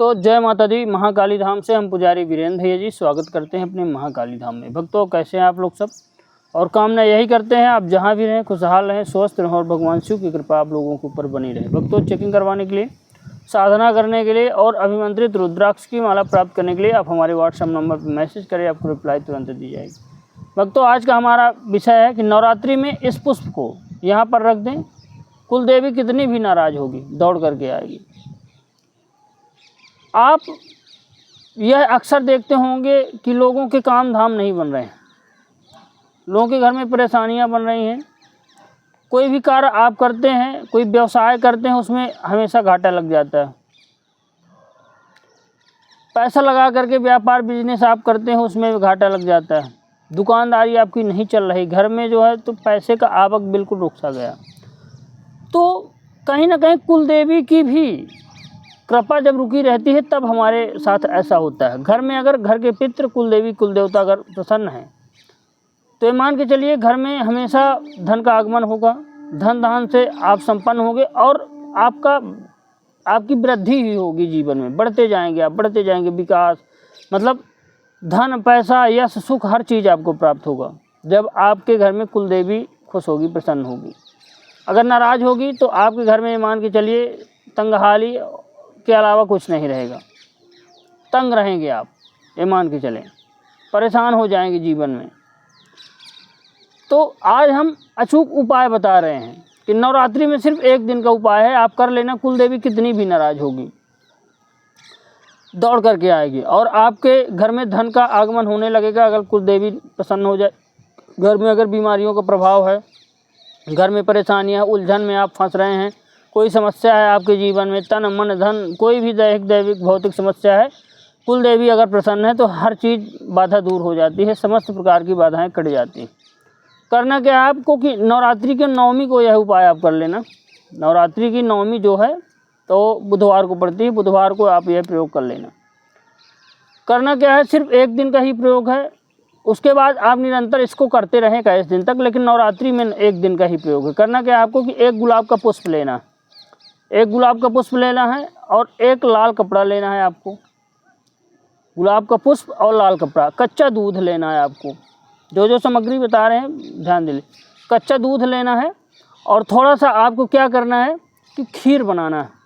तो जय माता दी। महाकाली धाम से हम पुजारी वीरेंद्र भैया जी स्वागत करते हैं अपने महाकाली धाम में। भक्तों, कैसे हैं आप लोग सब? और कामना यही करते हैं आप जहां भी रहें खुशहाल रहें, स्वस्थ रहें और भगवान शिव की कृपा आप लोगों के ऊपर बनी रहे। भक्तों, चेकिंग करवाने के लिए, साधना करने के लिए और अभिमंत्रित रुद्राक्ष की माला प्राप्त करने के लिए आप हमारे व्हाट्सएप नंबर पर मैसेज करें, आपको रिप्लाई तुरंत दी जाएगी। भक्तों, आज का हमारा विषय है कि नवरात्रि में इस पुष्प को यहाँ पर रख दें, कुल देवी कितनी भी नाराज़ होगी दौड़ करके आएगी। आप यह अक्सर देखते होंगे कि लोगों के काम धाम नहीं बन रहे हैं, लोगों के घर में परेशानियां बन रही हैं। कोई भी कार्य आप करते हैं, कोई व्यवसाय करते हैं, उसमें हमेशा घाटा लग जाता है। पैसा लगा करके व्यापार बिजनेस आप करते हैं, उसमें भी घाटा लग जाता है। दुकानदारी आपकी नहीं चल रही, घर में जो है तो पैसे का आवक बिल्कुल रुक सा गया। तो कहीं ना कहीं कुल देवी की भी कृपा जब रुकी रहती है तब हमारे साथ ऐसा होता है। घर में अगर घर के पितृ कुल देवी कुल देवता अगर प्रसन्न हैं तो ये मान के चलिए घर में हमेशा धन का आगमन होगा, धन धान से आप संपन्न होंगे और आपकी वृद्धि ही होगी जीवन में। बढ़ते जाएंगे आप, बढ़ते जाएंगे। विकास मतलब धन, पैसा, यश, सुख, हर चीज़ आपको प्राप्त होगा जब आपके घर में कुल देवी खुश होगी, प्रसन्न होगी। अगर नाराज़ होगी तो आपके घर में मान के चलिए तंगहाली के अलावा कुछ नहीं रहेगा। तंग रहेंगे आप, ये मान के चलें, परेशान हो जाएंगे जीवन में। तो आज हम अचूक उपाय बता रहे हैं कि नवरात्रि में सिर्फ एक दिन का उपाय है, आप कर लेना। कुल देवी कितनी भी नाराज़ होगी दौड़ करके आएगी और आपके घर में धन का आगमन होने लगेगा अगर कुल देवी प्रसन्न हो जाए। घर में अगर बीमारियों का प्रभाव है, घर में परेशानियां, उलझन में आप फंस रहे हैं, कोई समस्या है आपके जीवन में, तन मन धन, कोई भी दैहिक भौतिक समस्या है, कुल देवी अगर प्रसन्न है तो हर चीज़ बाधा दूर हो जाती है, समस्त प्रकार की बाधाएं कट जाती हैं। करना क्या है आपको कि नवरात्रि के नवमी को यह उपाय आप कर लेना। नवरात्रि की नवमी जो है तो बुधवार को पड़ती है, बुधवार को आप यह प्रयोग कर लेना। करना क्या है, सिर्फ एक दिन का ही प्रयोग है, उसके बाद आप निरंतर इसको करते रहें 21 दिन तक, लेकिन नवरात्रि में एक दिन का ही प्रयोग है। करना क्या है आपको कि एक गुलाब का पुष्प लेना, एक गुलाब का पुष्प लेना है और एक लाल कपड़ा लेना है आपको। गुलाब का पुष्प और लाल कपड़ा, कच्चा दूध लेना है आपको। जो सामग्री बता रहे हैं ध्यान दे। कच्चा दूध लेना है और थोड़ा सा आपको क्या करना है कि खीर बनाना है।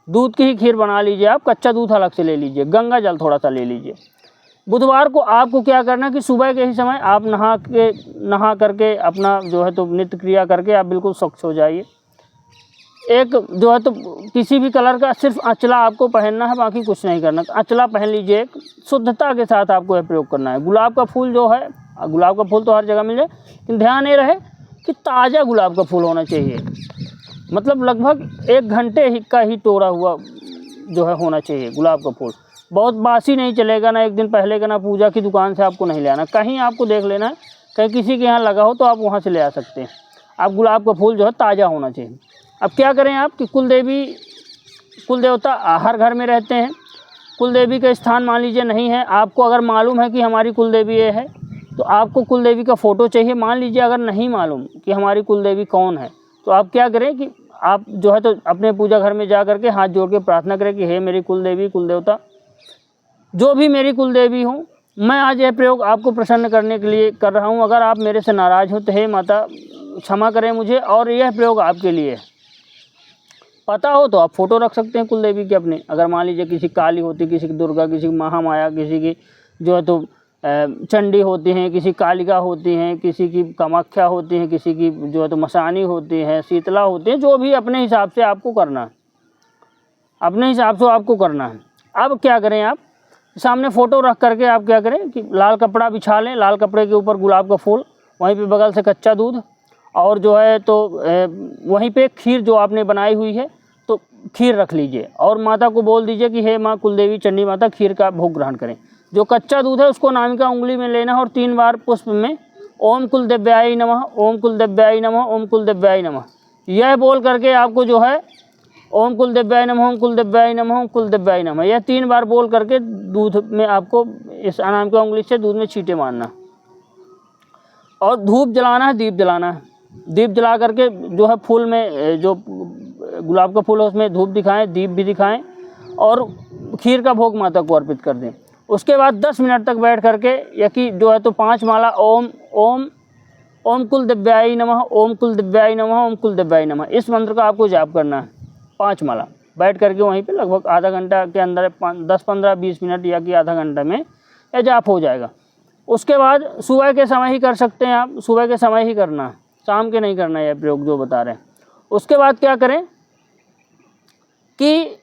दूध की ही खीर बना लीजिए आप, कच्चा दूध अलग से ले लीजिए, गंगा जल थोड़ा सा ले लीजिए। बुधवार को आपको क्या करना है कि सुबह के ही समय आप नहा करके अपना जो है तो नित्य क्रिया करके आप बिल्कुल स्वच्छ हो जाइए। एक जो है तो किसी भी कलर का सिर्फ अचला आपको पहनना है, बाकी कुछ नहीं करना। अचला पहन लीजिए, एक शुद्धता के साथ आपको यह प्रयोग करना है। गुलाब का फूल जो है, गुलाब का फूल तो हर जगह मिल जाए, लेकिन ध्यान ये रहे कि ताज़ा गुलाब का फूल होना चाहिए। मतलब लगभग 1 घंटे का ही तोड़ा हुआ जो है होना चाहिए गुलाब का फूल। बहुत बासी नहीं चलेगा, ना एक दिन पहले का, ना पूजा की दुकान से आपको नहीं ले आना। कहीं आपको देख लेना है, कहीं किसी के यहाँ लगा हो तो आप वहाँ से ले आ सकते हैं। आप गुलाब का फूल जो है ताज़ा होना चाहिए। अब क्या करें आप कि कुल देवता हर घर में रहते हैं। कुल देवी का स्थान मान लीजिए नहीं है, आपको अगर मालूम है कि हमारी कुल देवी ये है तो आपको कुल देवी का फ़ोटो चाहिए। मान लीजिए अगर नहीं मालूम कि हमारी कुल देवी कौन है तो आप क्या करें कि आप जो है तो अपने पूजा घर में जा करके हाथ जोड़ के प्रार्थना करें कि हे मेरी कुल देवी, कुल देवता, जो भी मेरी कुल देवी हो, मैं आज यह प्रयोग आपको प्रसन्न करने के लिए कर रहा हूँ। अगर आप मेरे से नाराज़ हो तो हे माता क्षमा करें मुझे, और यह प्रयोग आपके लिए है। पता हो तो आप फ़ोटो रख सकते हैं कुल देवी के अपने। अगर मान लीजिए किसी काली होती, किसी की दुर्गा, किसी की महामाया, किसी की जो है तो चंडी होती हैं, किसी कालिका होती हैं, किसी की कामाख्या होती हैं, किसी की जो है तो मसानी होती हैं, शीतला होती हैं, जो भी अपने हिसाब से आपको करना है, अपने हिसाब से आपको करना है। अब क्या करें, आप सामने फ़ोटो रख करके आप क्या करें कि लाल कपड़ा बिछा लें, लाल कपड़े के ऊपर गुलाब का फूल, वहीं पे बगल से कच्चा दूध और जो है तो वहीं पे खीर जो आपने बनाई हुई है तो खीर रख लीजिए और माता को बोल दीजिए कि हे माँ कुलदेवी चंडी माता खीर का भोग ग्रहण करें। जो कच्चा दूध है उसको नामिका उंगली में लेना है और 3 बार पुष्प में ओम कुलदेव्याय नमः, ओम कुलदेव्याय नमः, ओम कुलदेव्याय नमः, यह बोल करके आपको जो है ओम कुलदेव्याय नमः, ओम कुलदेव्याय नमः, ओम कुलदेव्याय नमः, यह 3 बार बोल करके दूध में आपको इस अनामिका उंगली से दूध में छींटे मारना और धूप जलाना है, दीप जलाना है। दीप जला करके जो है फूल में जो गुलाब का फूल है उसमें धूप दिखाएं, दीप भी दिखाएं और खीर का भोग माता को अर्पित कर दें। उसके बाद 10 मिनट तक बैठ करके या कि जो है तो 5 माला ओम ओम ओम कुल दिव्याय नमः, ओम कुल दिव्याय नमः, ओम कुल दिव्याय नमः, इस मंत्र का आपको जाप करना है 5 माला बैठ करके वहीं पे लगभग आधा घंटा के अंदर 10-15-20 मिनट या कि आधा घंटा में यह जाप हो जाएगा। उसके बाद सुबह के समय ही कर सकते हैं आप, सुबह के समय ही करना है, शाम के नहीं करना है यह प्रयोग जो बता रहे हैं। उसके बाद क्या करें कि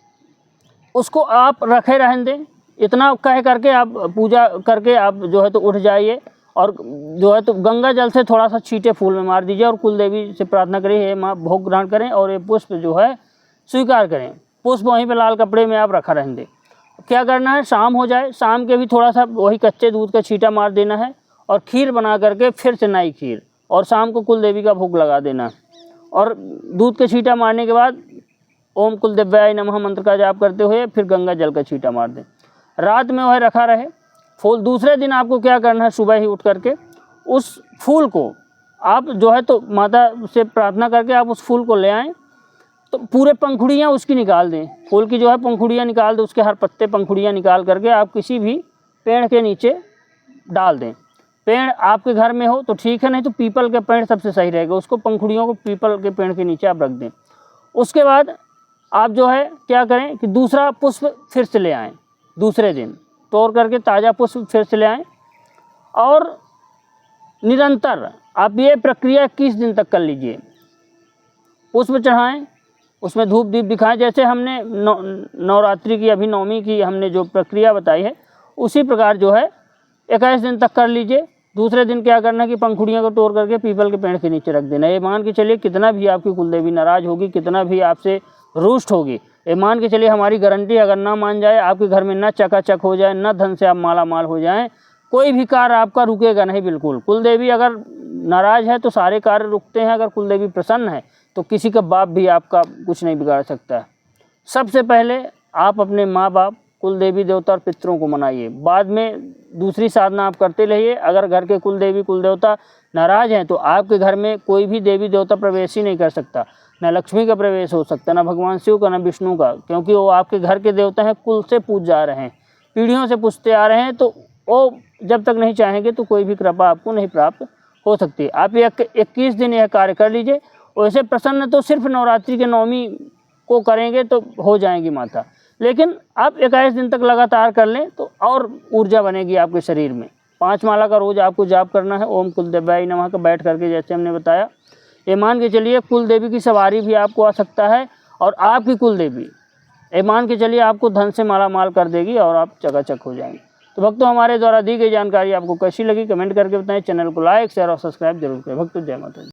उसको आप रखे रहने दें, इतना कह करके आप पूजा करके आप जो है तो उठ जाइए और जो है तो गंगा जल से थोड़ा सा छींटे फूल में मार दीजिए और कुल देवी से प्रार्थना करिए, हे माँ भोग ग्रहण करें और ये पुष्प जो है स्वीकार करें। पुष्प वहीं पे लाल कपड़े में आप रखा रहने दें। क्या करना है, शाम हो जाए, शाम के भी थोड़ा सा वही कच्चे दूध का छींटा मार देना है और खीर बना करके फिर से नई खीर, और शाम को कुल देवी का भोग लगा देना। और दूध का छींटा मारने के बाद ओम कुल दिव्याय नमः मंत्र का जाप करते हुए फिर गंगा जल का छींटा मार दें। रात में वह रखा रहे फूल। दूसरे दिन आपको क्या करना है, सुबह ही उठ करके उस फूल को आप जो है तो माता से प्रार्थना करके आप उस फूल को ले आएँ, तो पूरे पंखुड़ियाँ उसकी निकाल दें, फूल की जो है पंखुड़ियाँ निकाल दें, उसके हर पत्ते पंखुड़ियाँ निकाल करके आप किसी भी पेड़ के नीचे डाल दें। पेड़ आपके घर में हो तो ठीक है, नहीं तो पीपल के पेड़ सबसे सही रहेगा, उसको पंखुड़ियों को पीपल के पेड़ के नीचे आप रख दें। उसके बाद आप जो है क्या करें कि दूसरा पुष्प फिर से ले आएँ, दूसरे दिन तोड़ करके ताज़ा पुष्प फिर से ले आएँ और निरंतर आप ये प्रक्रिया 21 दिन तक कर लीजिए। पुष्प चढ़ाएँ, उसमें धूप दीप दिखाएं, जैसे हमने नवरात्रि की अभी नवमी की हमने जो प्रक्रिया बताई है उसी प्रकार जो है 21 दिन तक कर लीजिए। दूसरे दिन क्या करना है कि पंखुड़ियों को तोड़ करके पीपल के पेड़ के नीचे रख देना। ये मान के चलिए कितना भी आपकी कुलदेवी नाराज़ होगी, कितना भी आपसे रुष्ट होगी, ये मान के चलिए हमारी गारंटी अगर ना मान जाए, आपके घर में ना चकाचक हो जाए, ना धन से आप माला माल हो जाएं, कोई भी कार्य आपका रुकेगा नहीं बिल्कुल। कुलदेवी अगर नाराज़ है तो सारे कार्य रुकते हैं, अगर कुलदेवी प्रसन्न है तो किसी का बाप भी आपका कुछ नहीं बिगाड़ सकता है। सबसे पहले आप अपने माँ बाप, कुल देवी देवता और पितरों को मनाइए, बाद में दूसरी साधना आप करते रहिए। अगर घर के कुल देवी कुल देवता नाराज़ हैं तो आपके घर में कोई भी देवी देवता प्रवेश ही नहीं कर सकता, न लक्ष्मी का प्रवेश हो सकता, न भगवान शिव का, न विष्णु का, क्योंकि वो आपके घर के देवता हैं, कुल से पूज जा रहे हैं, पीढ़ियों से पूजते आ रहे हैं, तो वो जब तक नहीं चाहेंगे तो कोई भी कृपा आपको नहीं प्राप्त हो सकती। आप 21 दिन यह कार्य कर लीजिए। वैसे प्रसन्न तो सिर्फ नवरात्रि के नवमी को करेंगे तो हो जाएंगी माता, लेकिन आप 21 दिन तक लगातार कर लें तो और ऊर्जा बनेगी आपके शरीर में। 5 माला का रोज़ आपको जाप करना है, ओम कुल देव्याय नमः का बैठ करके, जैसे हमने बताया। ये मान के चलिए कुल देवी की सवारी भी आपको आ सकता है और आपकी कुल देवी ये मान के चलिए आपको धन से माला माल कर देगी और आप चकाचक हो जाएंगे। तो भक्तों, हमारे द्वारा दी गई जानकारी आपको कैसी लगी कमेंट करके बताएं। चैनल को लाइक शेयर और सब्सक्राइब जरूर करें। भक्तों, जय माता दी।